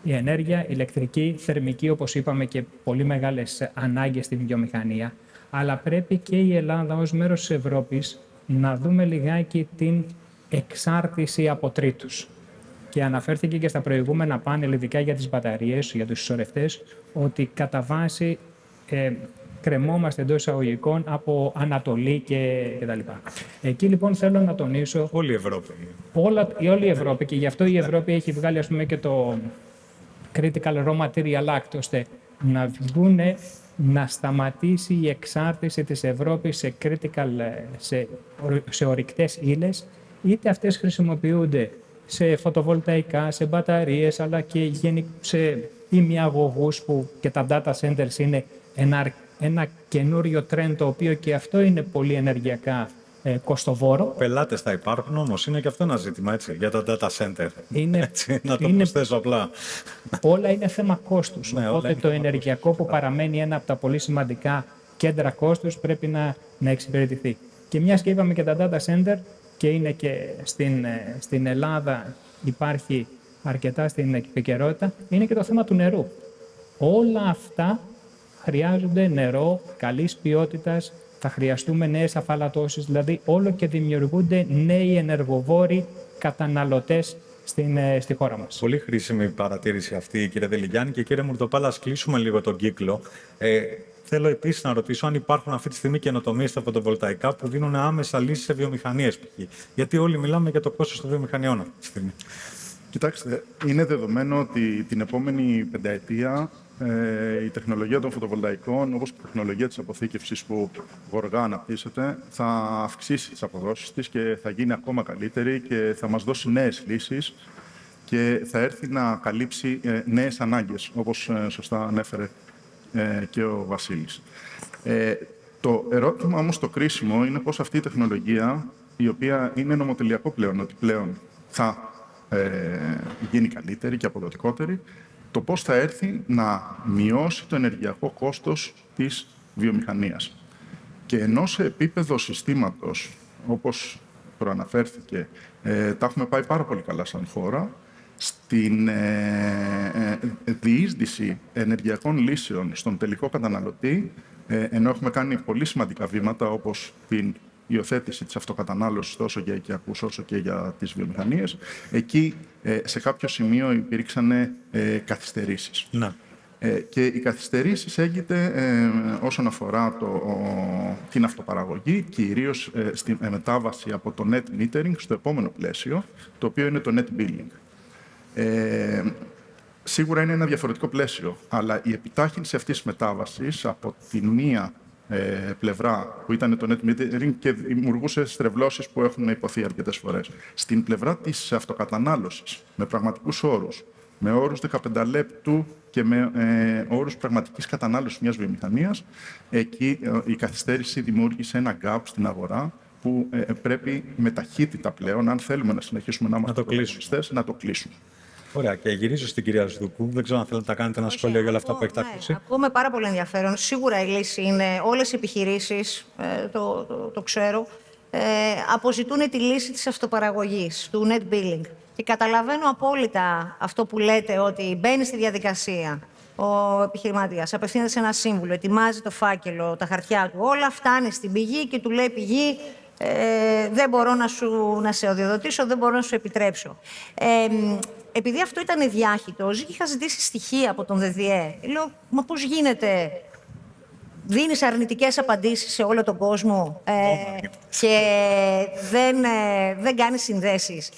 Η ενέργεια ηλεκτρική, θερμική, όπως είπαμε, και πολύ μεγάλες ανάγκες στην βιομηχανία, αλλά πρέπει και η Ελλάδα ως μέρος της Ευρώπης να δούμε λιγάκι την εξάρτηση από τρίτους. Και αναφέρθηκε και στα προηγούμενα πάνελ, ειδικά για τις μπαταρίες, για τους συσσωρευτές, ότι κατά βάση κρεμόμαστε εντός εισαγωγικών από Ανατολή και τα λοιπά. Εκεί λοιπόν θέλω να τονίσω... Όλη η Ευρώπη. Όλη η Ευρώπη, και γι' αυτό η Ευρώπη έχει βγάλει, ας πούμε, και το Critical Raw Material Act, ώστε να βγουν, να σταματήσει η εξάρτηση της Ευρώπης σε ορυκτές ύλες, είτε αυτές χρησιμοποιούνται σε φωτοβολταϊκά, σε μπαταρίες, αλλά και σε ημιαγωγούς, που και τα data centers είναι ένα καινούριο trend, το οποίο και αυτό είναι πολύ ενεργειακά κοστοβόρο. Πελάτες θα υπάρχουν όμως, είναι και αυτό ένα ζήτημα, έτσι, για τα data center. Έτσι, να το προσθέσω απλά. Όλα είναι θέμα κόστους. Ναι, οπότε το ενεργειακό που παραμένει ένα από τα πολύ σημαντικά κέντρα κόστους πρέπει να εξυπηρετηθεί. Και μιας και είπαμε και τα data center, και είναι και στην Ελλάδα υπάρχει αρκετά στην επικαιρότητα, είναι και το θέμα του νερού. Όλα αυτά χρειάζονται νερό καλής ποιότητας, θα χρειαστούμε νέες αφαλατώσεις, δηλαδή όλο και δημιουργούνται νέοι ενεργοβόροι καταναλωτές στη χώρα μας. Πολύ χρήσιμη παρατήρηση αυτή, κύριε Δελιγιάννη. Και κύριε Μουρτοπάλα, ας κλείσουμε λίγο τον κύκλο. Θέλω επίσης να ρωτήσω αν υπάρχουν αυτή τη στιγμή καινοτομίες στα φωτοβολταϊκά που δίνουν άμεσα λύσεις σε βιομηχανίες π.χ. Γιατί όλοι μιλάμε για το κόστος των βιομηχανιών αυτή τη στιγμή. Κοιτάξτε, είναι δεδομένο ότι την επόμενη πενταετία η τεχνολογία των φωτοβολταϊκών, όπως και η τεχνολογία της αποθήκευσης που γοργά αναπτύσσεται, θα αυξήσει τις αποδόσεις της και θα γίνει ακόμα καλύτερη και θα μας δώσει νέες λύσεις και θα έρθει να καλύψει νέες ανάγκες, όπως σωστά ανέφερε και ο Βασίλης. Το ερώτημα όμως το κρίσιμο είναι πώς αυτή η τεχνολογία, η οποία είναι νομοτελειακό πλέον, ότι πλέον θα γίνει καλύτερη και αποδοτικότερη, το πώς θα έρθει να μειώσει το ενεργειακό κόστος της βιομηχανίας. Και ενώ σε επίπεδο συστήματος, όπως προαναφέρθηκε, τα έχουμε πάει πάρα πολύ καλά σαν χώρα, στην διείσδυση ενεργειακών λύσεων στον τελικό καταναλωτή, ενώ έχουμε κάνει πολύ σημαντικά βήματα, όπως την υιοθέτηση της αυτοκατανάλωσης τόσο για οικιακούς όσο και για τις βιομηχανίες, εκεί σε κάποιο σημείο υπήρξαν καθυστερήσεις. Να. Και οι καθυστερήσεις έγινε όσον αφορά την αυτοπαραγωγή, κυρίως στη μετάβαση από το net metering στο επόμενο πλαίσιο, το οποίο είναι το net billing. Σίγουρα είναι ένα διαφορετικό πλαίσιο, αλλά η επιτάχυνση αυτής της μετάβασης από τη μία πλευρά που ήταν το net metering και δημιουργούσε στρεβλώσεις που έχουν υποθεί αρκετές φορές. Στην πλευρά της αυτοκατανάλωσης, με πραγματικούς όρους, με όρους 15 λεπτού και με όρους πραγματικής κατανάλωσης μιας βιομηχανίας, εκεί η καθυστέρηση δημιούργησε ένα gap στην αγορά που πρέπει με ταχύτητα πλέον, αν θέλουμε να συνεχίσουμε να είμαστε πρωταγωνιστές, να το κλείσουμε. Ωραία, και γυρίζω στην κυρία Ζδούκου. Δεν ξέρω αν θέλετε να κάνετε ένα σχόλιο για όλα αυτά που έχετε ακούσει. Ακούμε πάρα πολύ ενδιαφέρον. Σίγουρα η λύση είναι όλες οι επιχειρήσεις, το ξέρω, αποζητούν τη λύση της αυτοπαραγωγής, του net billing. Και καταλαβαίνω απόλυτα αυτό που λέτε, ότι μπαίνει στη διαδικασία ο επιχειρηματίας, απευθύνεται σε ένα σύμβουλο, ετοιμάζει το φάκελο, τα χαρτιά του, όλα φτάνει στην πηγή και του λέει πηγή, δεν μπορώ να σε αδειοδοτήσω, δεν μπορώ να σου επιτρέψω. Επειδή αυτό ήταν διάχυτο, είχα ζητήσει στοιχεία από τον ΔΔΕ. Λέω, μα πώς γίνεται, δίνεις αρνητικές απαντήσεις σε όλο τον κόσμο και δεν κάνεις συνδέσεις.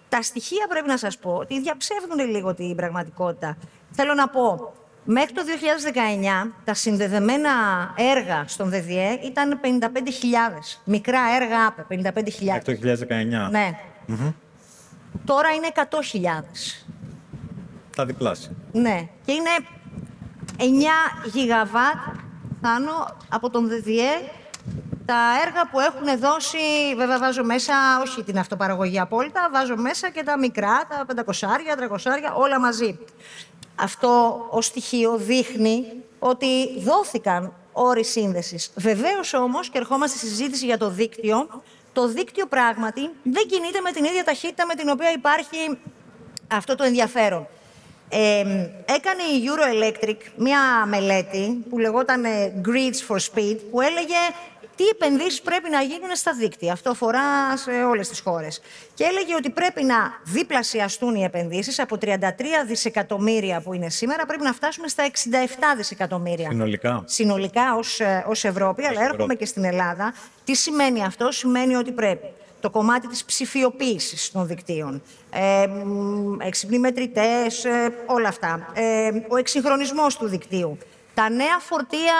Τα στοιχεία, πρέπει να σας πω, ότι διαψεύδουν λίγο την πραγματικότητα. Θέλω να πω, μέχρι το 2019 τα συνδεδεμένα έργα στον ΔΔΕ ήταν 55.000. Μικρά έργα ΑΠΕ, 55.000. Μέχρι το 2019. Ναι. Τώρα είναι 100.000. Τα διπλάσια. Ναι. Και είναι 9 γιγαβάτ πάνω από τον ΔΔΕ τα έργα που έχουν δώσει. Βέβαια βάζω μέσα, όχι την αυτοπαραγωγή απόλυτα, βάζω μέσα και τα μικρά, τα 500, 300, όλα μαζί. Αυτό ως στοιχείο δείχνει ότι δόθηκαν όροι σύνδεσης. Βεβαίως όμως, και ερχόμαστε στη συζήτηση για το δίκτυο, το δίκτυο πράγματι δεν κινείται με την ίδια ταχύτητα με την οποία υπάρχει αυτό το ενδιαφέρον. Έκανε η Euroelectric μία μελέτη που λεγόταν Grids for Speed, που έλεγε τι επενδύσεις πρέπει να γίνουν στα δίκτυα. Αυτό αφορά σε όλες τις χώρες. Και έλεγε ότι πρέπει να διπλασιαστούν οι επενδύσεις από 33 δισεκατομμύρια που είναι σήμερα, πρέπει να φτάσουμε στα 67 δισεκατομμύρια. Συνολικά ως Ευρώπη, αλλά έρχομαι και στην Ελλάδα. Τι σημαίνει αυτό? Σημαίνει ότι πρέπει το κομμάτι της ψηφιοποίησης των δικτύων, έξυπνοι μετρητές, όλα αυτά, ο εξυγχρονισμός του δικτύου, τα νέα φορτία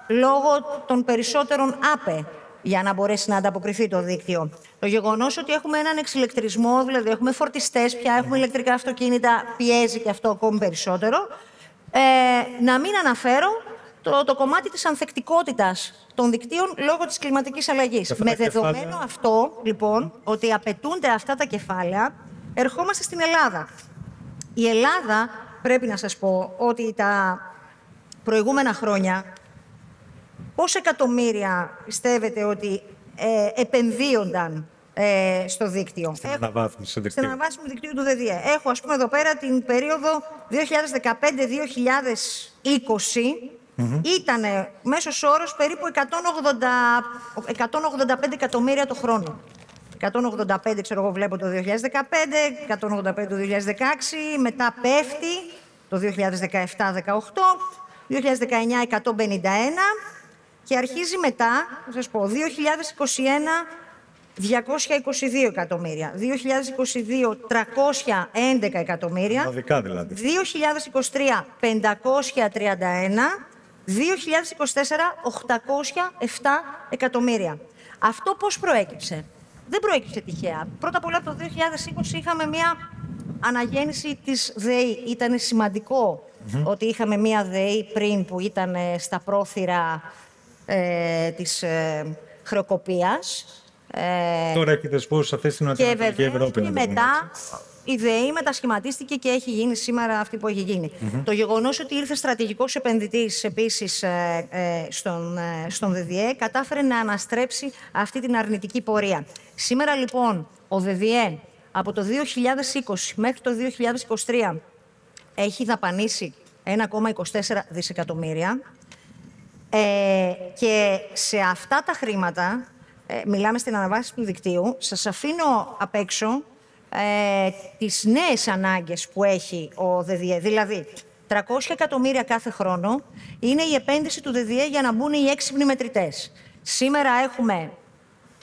λόγω των περισσότερων ΑΠΕ, για να μπορέσει να ανταποκριθεί το δίκτυο. Το γεγονός ότι έχουμε έναν εξηλεκτρισμό, δηλαδή έχουμε φορτιστές πια, έχουμε ηλεκτρικά αυτοκίνητα, πιέζει και αυτό ακόμη περισσότερο. Να μην αναφέρω το κομμάτι της ανθεκτικότητας των δικτύων λόγω της κλιματικής αλλαγής. Με δεδομένο αυτό, λοιπόν, ότι απαιτούνται αυτά τα κεφάλαια, ερχόμαστε στην Ελλάδα. Η Ελλάδα, πρέπει να σας πω, ότι τα προηγούμενα χρόνια, πόσα εκατομμύρια πιστεύετε ότι επενδύονταν στο δίκτυο? Στην αναβάθμιση του δικτύου του ΔΔΕ. Έχω, ας πούμε, εδώ πέρα την περίοδο 2015-2020. Ήταν μέσος όρος περίπου 185 εκατομμύρια το χρόνο. 185, ξέρω εγώ, βλέπω το 2015, 185 το 2016, μετά πέφτει το 2017-18, 2019 151 και αρχίζει μετά, θα σας πω, 2021 222 εκατομμύρια, 2022 311 εκατομμύρια, δηλαδή. 2023 531, 2024 807 εκατομμύρια. Αυτό πώς προέκυψε? Δεν προέκυψε τυχαία. Πρώτα απ' όλα το 2020 είχαμε μια αναγέννηση της ΔΕΗ. Ήταν σημαντικό ότι είχαμε μια ΔΕΗ πριν που ήταν στα πρόθυρα της χρεοκοπίας. Τώρα έχει δεσπόζουσα θέση στην Ανατολική Ευρώπη. Και μετά η ΔΕΗ μετασχηματίστηκε και έχει γίνει σήμερα αυτή που έχει γίνει. Το γεγονός ότι ήρθε στρατηγικός επενδυτής επίσης στον ΔΔΕ κατάφερε να αναστρέψει αυτή την αρνητική πορεία. Σήμερα λοιπόν ο ΔΔΕ από το 2020 μέχρι το 2023 έχει δαπανίσει 1,24 δισεκατομμύρια και σε αυτά τα χρήματα, μιλάμε στην αναβάθμιση του δικτύου, σας αφήνω απ' έξω τις νέες ανάγκες που έχει ο ΔΔΕ. Δηλαδή, 300 εκατομμύρια κάθε χρόνο είναι η επένδυση του ΔΔΕ για να μπουν οι έξυπνοι μετρητές. Σήμερα έχουμε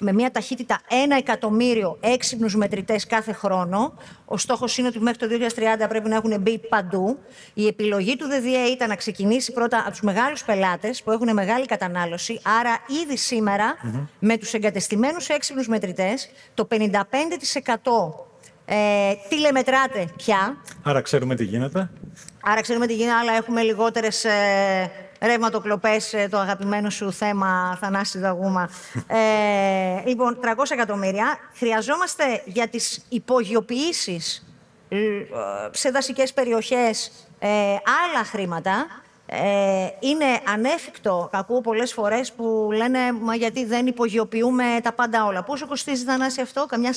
με μια ταχύτητα 1 εκατομμύριο έξυπνους μετρητές κάθε χρόνο. Ο στόχος είναι ότι μέχρι το 2030 πρέπει να έχουν μπει παντού. Η επιλογή του ΔΔΕ ήταν να ξεκινήσει πρώτα από τους μεγάλους πελάτες που έχουν μεγάλη κατανάλωση. Άρα ήδη σήμερα με τους εγκατεστημένους έξυπνους μετρητές το 55% τηλεμετράτε πια. Άρα ξέρουμε τι γίνεται. Αλλά έχουμε λιγότερες ρεύματοκλοπές, το αγαπημένο σου θέμα, Θανάση Δαγούμα. Λοιπόν, 300 εκατομμύρια. Χρειαζόμαστε για τις υπογειοποιήσεις σε δασικές περιοχές άλλα χρήματα. Είναι ανέφικτο, ακούω πολλές φορές που λένε «Μα γιατί δεν υπογειοποιούμε τα πάντα όλα». Πόσο κοστίζει, Θανάση, αυτό? Καμιά 40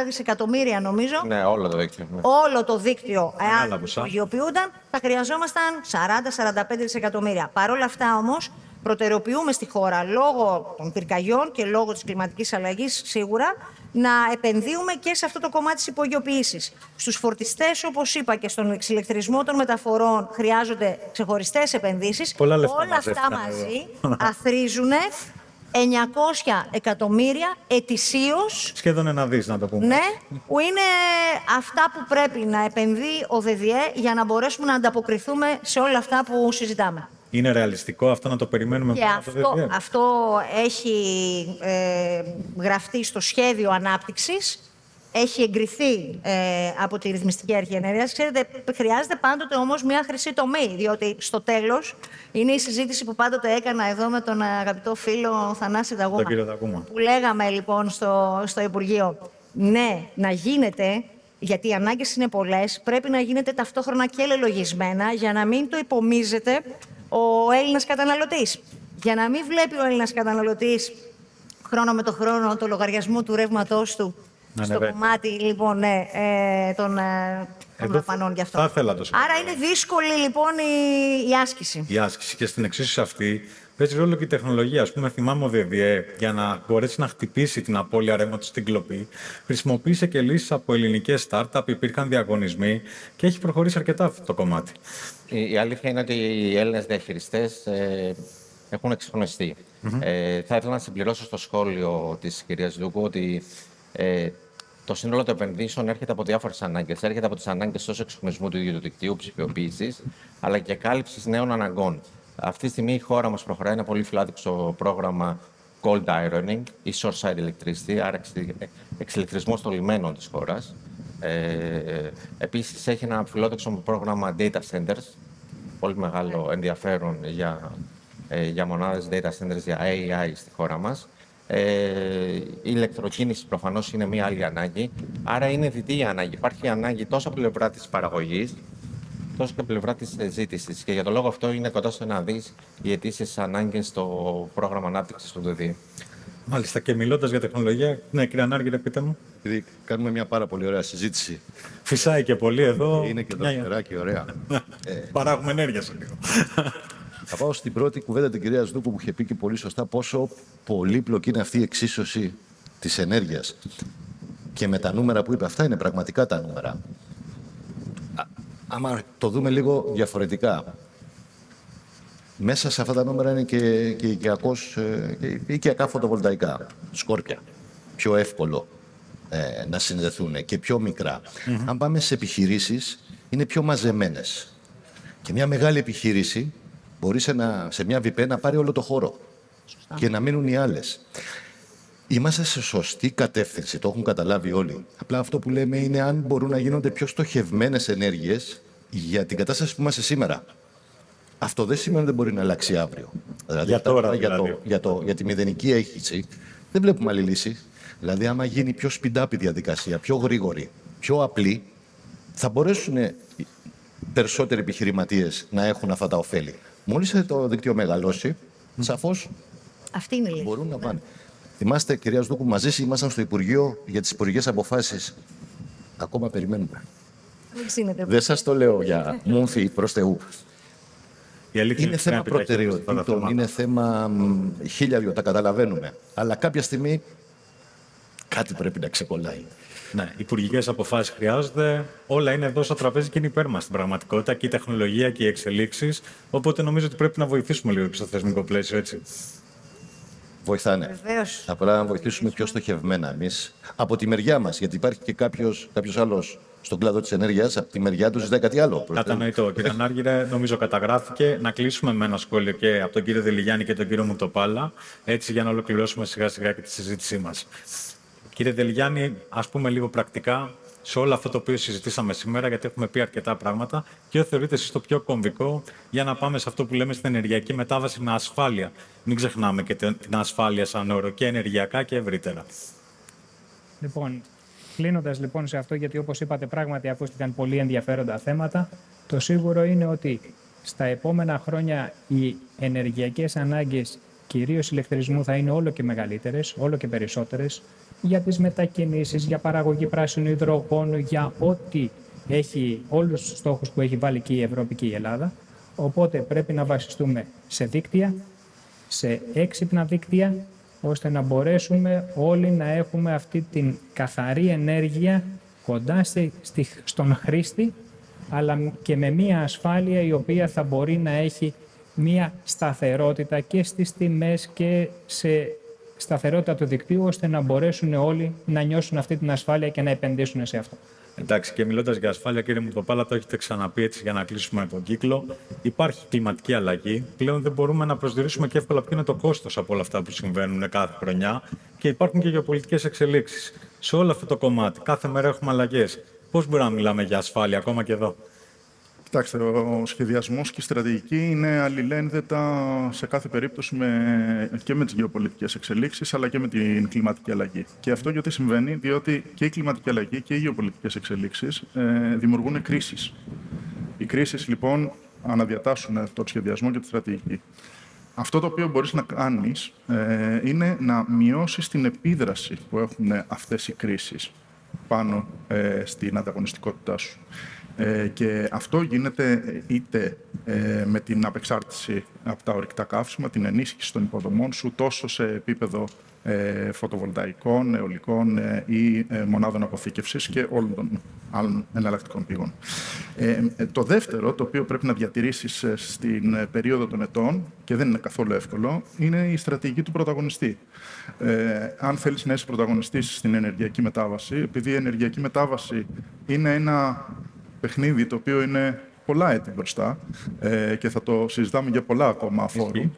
δισεκατομμύρια νομίζω. Ναι, όλο το δίκτυο. Ναι. Όλο το δίκτυο, εάν υπογειοποιούνταν, θα χρειαζόμασταν 40-45 δισεκατομμύρια. Παρ' όλα αυτά όμως, προτεραιοποιούμε στη χώρα, λόγω των πυρκαγιών και λόγω της κλιματικής αλλαγής σίγουρα, να επενδύουμε και σε αυτό το κομμάτι της υπογειοποίησης. Στους φορτιστές, όπως είπα, και στον εξηλεκτρισμό των μεταφορών χρειάζονται ξεχωριστές επενδύσεις. Όλα αυτά μαζί αθροίζουν 900 εκατομμύρια ετησίως. Σχεδόν 1 δις, να το πούμε. Ναι, που είναι αυτά που πρέπει να επενδύει ο ΔΔΕ για να μπορέσουμε να ανταποκριθούμε σε όλα αυτά που συζητάμε. Είναι ρεαλιστικό αυτό να το περιμένουμε Και από αυτό έχει γραφτεί στο σχέδιο ανάπτυξης, έχει εγκριθεί από τη Ρυθμιστική Αρχή Ενέργειας. Ξέρετε, χρειάζεται πάντοτε όμως μια χρυσή τομή, διότι στο τέλος είναι η συζήτηση που πάντοτε έκανα εδώ με τον αγαπητό φίλο Θανάση Δαγούμα. Τον κύριο Δαγούμα. Που λέγαμε λοιπόν στο Υπουργείο, ναι, να γίνεται, γιατί οι ανάγκες είναι πολλές, πρέπει να γίνεται ταυτόχρονα και λελογισμένα για να μην το υπομίζεται ο Έλληνας καταναλωτής. Για να μην βλέπει ο Έλληνας καταναλωτής χρόνο με το χρόνο το λογαριασμό του ρεύματός του στο κομμάτι λοιπόν, των δαπανών γι' αυτό. Άρα είναι δύσκολη λοιπόν η άσκηση. Η άσκηση, και στην εξίσωση αυτή παίζει ρόλο και η τεχνολογία. Ας πούμε, θυμάμαι ο ΔΔΕ για να μπορέσει να χτυπήσει την απώλεια ρεύματος στην κλοπή, χρησιμοποίησε και λύσεις από ελληνικές startup, υπήρχαν διαγωνισμοί και έχει προχωρήσει αρκετά αυτό το κομμάτι. Η αλήθεια είναι ότι οι Έλληνες διαχειριστές έχουν εξυγχρονιστεί. Θα ήθελα να συμπληρώσω στο σχόλιο της κυρίας Δούκου ότι το σύνολο των επενδύσεων έρχεται από διάφορες ανάγκες. Έρχεται από τις ανάγκες τόσο εξυγχρονισμού του ίδιου του δικτύου, ψηφιοποίησης, αλλά και κάλυψης νέων αναγκών. Αυτή τη στιγμή η χώρα μας προχωράει ένα πολύ φιλόδοξο πρόγραμμα cold ironing ή short-side electricity, άρα εξηλεκτρισμός των λιμένων της χώρας. Επίσης έχει ένα φιλόδοξο πρόγραμμα data centers, πολύ μεγάλο ενδιαφέρον για μονάδες data centers, για AI στη χώρα μας. Η ηλεκτροκίνηση προφανώς είναι μία άλλη ανάγκη, άρα είναι διτή η ανάγκη. Υπάρχει ανάγκη τόσο από πλευρά της παραγωγής, τόσο και από πλευρά της ζήτησης. Και για τον λόγο αυτό είναι κοντά στο 1 δις οι αιτήσεις ανάγκες στο πρόγραμμα ανάπτυξης του ΔΔΕ. Μάλιστα, και μιλώντας για τεχνολογία, ναι, κύριε Ανάργυρε, πείτε μου. Επειδή κάνουμε μια πάρα πολύ ωραία συζήτηση. Φυσάει και πολύ εδώ. Είναι και το φτεράκι ωραία. Παράγουμε ενέργεια σε λίγο. Θα πάω στην πρώτη κουβέντα την κυρία Σδούκου που είχε πει και πολύ σωστά πόσο πολύπλοκη είναι αυτή η εξίσωση της ενέργειας. Και με τα νούμερα που είπε, αυτά είναι πραγματικά τα νούμερα. Άμα το δούμε λίγο διαφορετικά, μέσα σε αυτά τα νούμερα είναι και οικιακά φωτοβολταϊκά, σκόρπια. Πιο εύκολο να συνδεθούν και πιο μικρά. Αν πάμε σε επιχειρήσεις, είναι πιο μαζεμένες. Και μια μεγάλη επιχείρηση μπορεί σε μια ΒΠ να πάρει όλο το χώρο και να μείνουν οι άλλες. Είμαστε σε σωστή κατεύθυνση, το έχουν καταλάβει όλοι. Απλά αυτό που λέμε είναι αν μπορούν να γίνονται πιο στοχευμένες ενέργειες για την κατάσταση που είμαστε σήμερα. Αυτό δεν σημαίνει ότι δεν μπορεί να αλλάξει αύριο. Δηλαδή, για τώρα, για τη μηδενική έχηση δεν βλέπουμε άλλη λύση. Δηλαδή, άμα γίνει πιο speed-up η διαδικασία, πιο γρήγορη, πιο απλή, θα μπορέσουν περισσότεροι επιχειρηματίες να έχουν αυτά τα ωφέλη. Μόλις το δίκτυο μεγαλώσει, σαφώς αυτή είναι η λύση. Μπορούν να πάνε. Θυμάστε, κυρία Σδούκου, μαζί ήμασταν στο Υπουργείο για τις υπουργικές αποφάσεις. Ακόμα περιμένουμε. Δεν σας το λέω για μούμφι προς Θεού. Είναι θέμα προτεραιοτήτων, είναι θέμα χίλιαριο, τα καταλαβαίνουμε. Αλλά κάποια στιγμή κάτι πρέπει να ξεκολλάει. Ναι, υπουργικές αποφάσεις χρειάζονται. Όλα είναι εδώ στο τραπέζι και είναι υπέρ μας στην πραγματικότητα, και η τεχνολογία και οι εξελίξεις. Οπότε νομίζω ότι πρέπει να βοηθήσουμε λίγο και στο θεσμικό πλαίσιο, έτσι. Βοηθάνε. Βεβαίως. Απλά να βοηθήσουμε πιο στοχευμένα εμείς από τη μεριά μας. Γιατί υπάρχει και κάποιος άλλος στον κλάδο της ενέργειας, από τη μεριά του ζητάει κάτι άλλο. Κατανοητό. Κύριε Ανάργυρε, νομίζω καταγράφηκε. Να κλείσουμε με ένα σχόλιο και από τον κύριο Δελιγιάννη και τον κύριο Μουτοπάλα, έτσι για να ολοκληρώσουμε σιγά-σιγά και τη συζήτησή μας. Κύριε Δελιγιάννη, ας πούμε λίγο πρακτικά σε όλο αυτό το οποίο συζητήσαμε σήμερα, γιατί έχουμε πει αρκετά πράγματα. Ποιο θεωρείτε εσείς το πιο κομβικό για να πάμε σε αυτό που λέμε στην ενεργειακή μετάβαση με ασφάλεια? Μην ξεχνάμε και την ασφάλεια σαν όρο και ενεργειακά και ευρύτερα. Λοιπόν, κλείνοντας λοιπόν σε αυτό, γιατί όπως είπατε πράγματι ακούστηκαν πολύ ενδιαφέροντα θέματα, το σίγουρο είναι ότι στα επόμενα χρόνια οι ενεργειακές ανάγκες κυρίως ηλεκτρισμού θα είναι όλο και μεγαλύτερες, όλο και περισσότερες, για τις μετακινήσεις, για παραγωγή πράσινου υδρογόνου, για ό,τι έχει, όλους τους στόχους που έχει βάλει και η Ευρώπη και η Ελλάδα. Οπότε πρέπει να βασιστούμε σε δίκτυα, σε έξυπνα δίκτυα, ώστε να μπορέσουμε όλοι να έχουμε αυτή την καθαρή ενέργεια κοντά στον χρήστη, αλλά και με μία ασφάλεια η οποία θα μπορεί να έχει μία σταθερότητα και στις τιμές και σε σταθερότητα του δικτύου, ώστε να μπορέσουν όλοι να νιώσουν αυτή την ασφάλεια και να επενδύσουν σε αυτό. Εντάξει, και μιλώντας για ασφάλεια, κύριε Μουτοπάλα, το έχετε ξαναπεί έτσι για να κλείσουμε τον κύκλο. Υπάρχει κλιματική αλλαγή. Πλέον δεν μπορούμε να προσδιορίσουμε και εύκολα ποιο είναι το κόστος από όλα αυτά που συμβαίνουν κάθε χρονιά. Και υπάρχουν και γεωπολιτικές εξελίξεις. Σε όλο αυτό το κομμάτι, κάθε μέρα έχουμε αλλαγές. Πώς μπορούμε να μιλάμε για ασφάλεια, ακόμα και εδώ? Κοιτάξτε, ο σχεδιασμός και η στρατηγική είναι αλληλένδετα σε κάθε περίπτωση και με τις γεωπολιτικές εξελίξεις, αλλά και με την κλιματική αλλαγή. Και αυτό γιατί συμβαίνει? Διότι και η κλιματική αλλαγή και οι γεωπολιτικές εξελίξεις δημιουργούν κρίσεις. Οι κρίσεις, λοιπόν, αναδιατάσσουν τον σχεδιασμό και τη στρατηγική. Αυτό το οποίο μπορείς να κάνεις είναι να μειώσεις την επίδραση που έχουν αυτές οι κρίσεις πάνω στην ανταγωνιστικότητά σου. Και αυτό γίνεται είτε με την απεξάρτηση από τα ορυκτά καύσιμα, την ενίσχυση των υποδομών σου, τόσο σε επίπεδο φωτοβολταϊκών, αιωλικών ή μονάδων αποθήκευσης και όλων των άλλων εναλλακτικών πηγών. Το δεύτερο, το οποίο πρέπει να διατηρήσεις στην περίοδο των ετών, και δεν είναι καθόλου εύκολο, είναι η στρατηγική του πρωταγωνιστή. Αν θέλεις να είσαι πρωταγωνιστής στην ενεργειακή μετάβαση, επειδή η ενεργειακή μετάβαση είναι ένα παιχνίδι το οποίο είναι πολλά έτη μπροστά και θα το συζητάμε για πολλά ακόμα φόρουμ,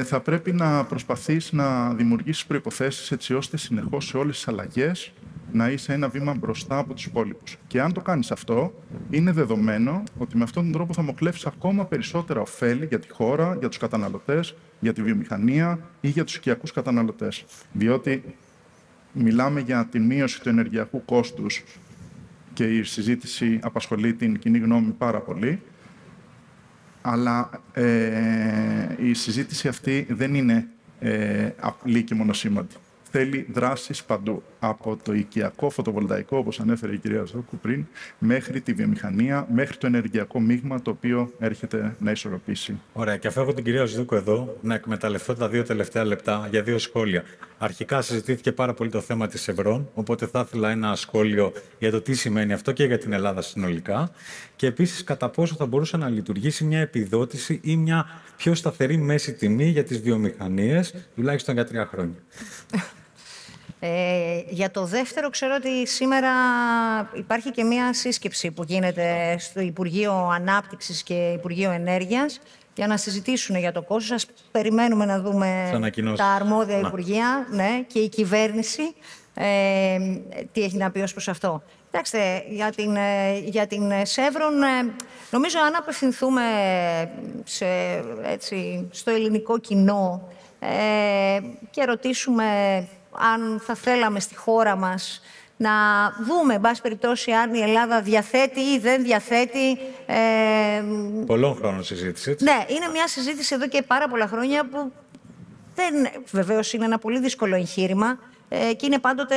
θα πρέπει να προσπαθείς να δημιουργήσεις προϋποθέσεις έτσι ώστε συνεχώς σε όλες τις αλλαγές να είσαι ένα βήμα μπροστά από τους υπόλοιπους. Και αν το κάνεις αυτό, είναι δεδομένο ότι με αυτόν τον τρόπο θα μοχλεύσεις ακόμα περισσότερα ωφέλη για τη χώρα, για τους καταναλωτές, για τη βιομηχανία ή για τους οικιακούς καταναλωτές. Διότι μιλάμε για τη μείωση του ενεργειακού κόστους και η συζήτηση απασχολεί την κοινή γνώμη πάρα πολύ, αλλά η συζήτηση αυτή δεν είναι απλή και μονοσήμαντη. Θέλει δράσεις παντού, από το οικιακό φωτοβολταϊκό, όπως ανέφερε η κυρία Ζώκου πριν, μέχρι τη βιομηχανία, μέχρι το ενεργειακό μείγμα, το οποίο έρχεται να ισορροπήσει. Ωραία, και αφού έχω την κυρία Ζώκου εδώ, να εκμεταλλευτώ τα 2 τελευταία λεπτά για 2 σχόλια. Αρχικά συζητήθηκε πάρα πολύ το θέμα της Ευρών, οπότε θα ήθελα ένα σχόλιο για το τι σημαίνει αυτό και για την Ελλάδα συνολικά. Και επίσης, κατά πόσο θα μπορούσε να λειτουργήσει μια επιδότηση ή μια πιο σταθερή μέση τιμή για τις βιομηχανίες, τουλάχιστον για 3 χρόνια. Για το δεύτερο, ξέρω ότι σήμερα υπάρχει και μία σύσκεψη που γίνεται στο Υπουργείο Ανάπτυξης και Υπουργείο Ενέργειας για να συζητήσουν για το κόστος. Ας περιμένουμε να δούμε τα αρμόδια υπουργεία, ναι, και η κυβέρνηση τι έχει να πει ως προς αυτό. Κοιτάξτε, για την Σεύρον, νομίζω αν απευθυνθούμε στο ελληνικό κοινό και ρωτήσουμε αν θα θέλαμε στη χώρα μας να δούμε, εν πάση περιπτώσει, αν η Ελλάδα διαθέτει ή δεν διαθέτει. Πολλών χρόνων συζήτηση, έτσι. Ναι, είναι μια συζήτηση εδώ και πάρα πολλά χρόνια που βεβαίως είναι ένα πολύ δύσκολο εγχείρημα και είναι πάντοτε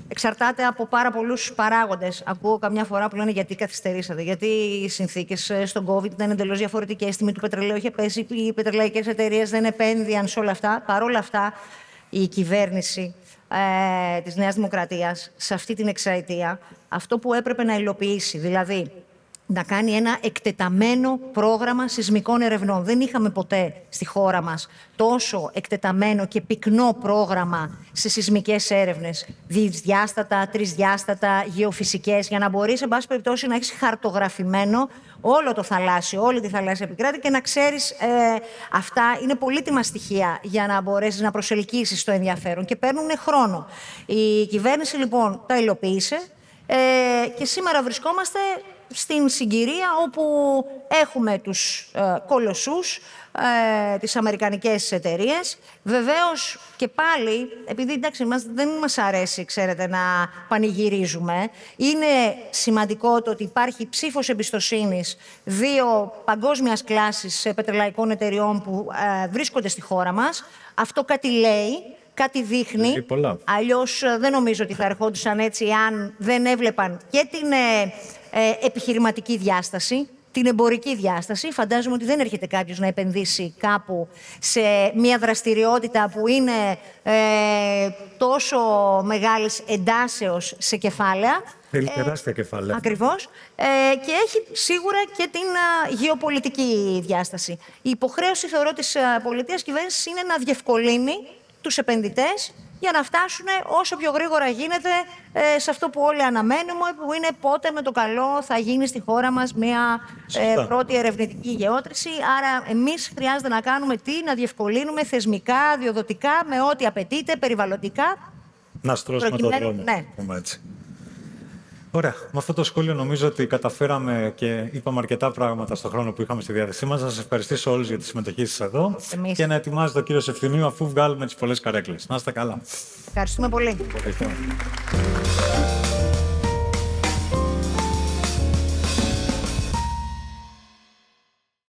εξαρτάται από πάρα πολλούς παράγοντες. Ακούω καμιά φορά που λένε γιατί καθυστερήσατε, γιατί οι συνθήκες στον COVID ήταν εντελώς διαφορετικές, η τιμή του πετρελαίου είχε πέσει, οι πετρελαϊκές εταιρείες δεν επένδυαν σε όλα αυτά. Παρ' όλα αυτά, η κυβέρνηση της Νέας Δημοκρατίας σε αυτή την εξαετία αυτό που έπρεπε να υλοποιήσει, δηλαδή να κάνει ένα εκτεταμένο πρόγραμμα σεισμικών ερευνών. Δεν είχαμε ποτέ στη χώρα μας τόσο εκτεταμένο και πυκνό πρόγραμμα σε σεισμικές έρευνες, διάστατα, τρισδιάστατα, γεωφυσικές, για να μπορείς, εν πάση περιπτώσει, να έχεις χαρτογραφημένο όλο το θαλάσσιο, όλη τη θαλάσσια επικράτεια και να ξέρεις αυτά είναι πολύτιμα στοιχεία για να μπορέσεις να προσελκύσεις το ενδιαφέρον και παίρνουν χρόνο. Η κυβέρνηση λοιπόν τα υλοποίησε και σήμερα βρισκόμαστε στην συγκυρία όπου έχουμε τους κολοσσούς, τις αμερικανικές εταιρείες. Βεβαίως και πάλι, επειδή εντάξει, δεν μας αρέσει, ξέρετε, να πανηγυρίζουμε, είναι σημαντικό το ότι υπάρχει ψήφος εμπιστοσύνης δύο παγκόσμιας κλάσης πετρελαϊκών εταιριών που βρίσκονται στη χώρα μας. Αυτό κάτι λέει, κάτι δείχνει. Αλλιώς δεν νομίζω ότι θα ερχόντουσαν έτσι αν δεν έβλεπαν και την επιχειρηματική διάσταση, την εμπορική διάσταση. Φαντάζομαι ότι δεν έρχεται κάποιος να επενδύσει κάπου σε μια δραστηριότητα που είναι τόσο μεγάλης εντάσεως σε κεφάλαια. Θέλει τεράστια κεφάλαια. Ακριβώς. Και έχει σίγουρα και την γεωπολιτική διάσταση. Η υποχρέωση, θεωρώ, της πολιτείας κυβέρνησης είναι να διευκολύνει τους επενδυτές για να φτάσουν όσο πιο γρήγορα γίνεται σε αυτό που όλοι αναμένουμε, που είναι πότε με το καλό θα γίνει στη χώρα μας μια πρώτη ερευνητική γεώτρηση. Άρα εμείς χρειάζεται να κάνουμε να διευκολύνουμε θεσμικά, διοδοτικά, με ό,τι απαιτείται, περιβαλλοντικά. Να στρώσουμε τον δρόμο. Ναι. Έτσι. Ωραία. Με αυτό το σχόλιο νομίζω ότι καταφέραμε και είπαμε αρκετά πράγματα στον χρόνο που είχαμε στη διάθεσή μας. Να σας ευχαριστήσω όλους για τη συμμετοχή σας εδώ και να ετοιμάζετε τον κύριο Σευθυνίου αφού βγάλουμε τις πολλές καρέκλες. Να είστε καλά. Ευχαριστούμε πολύ. Ευχαριστώ.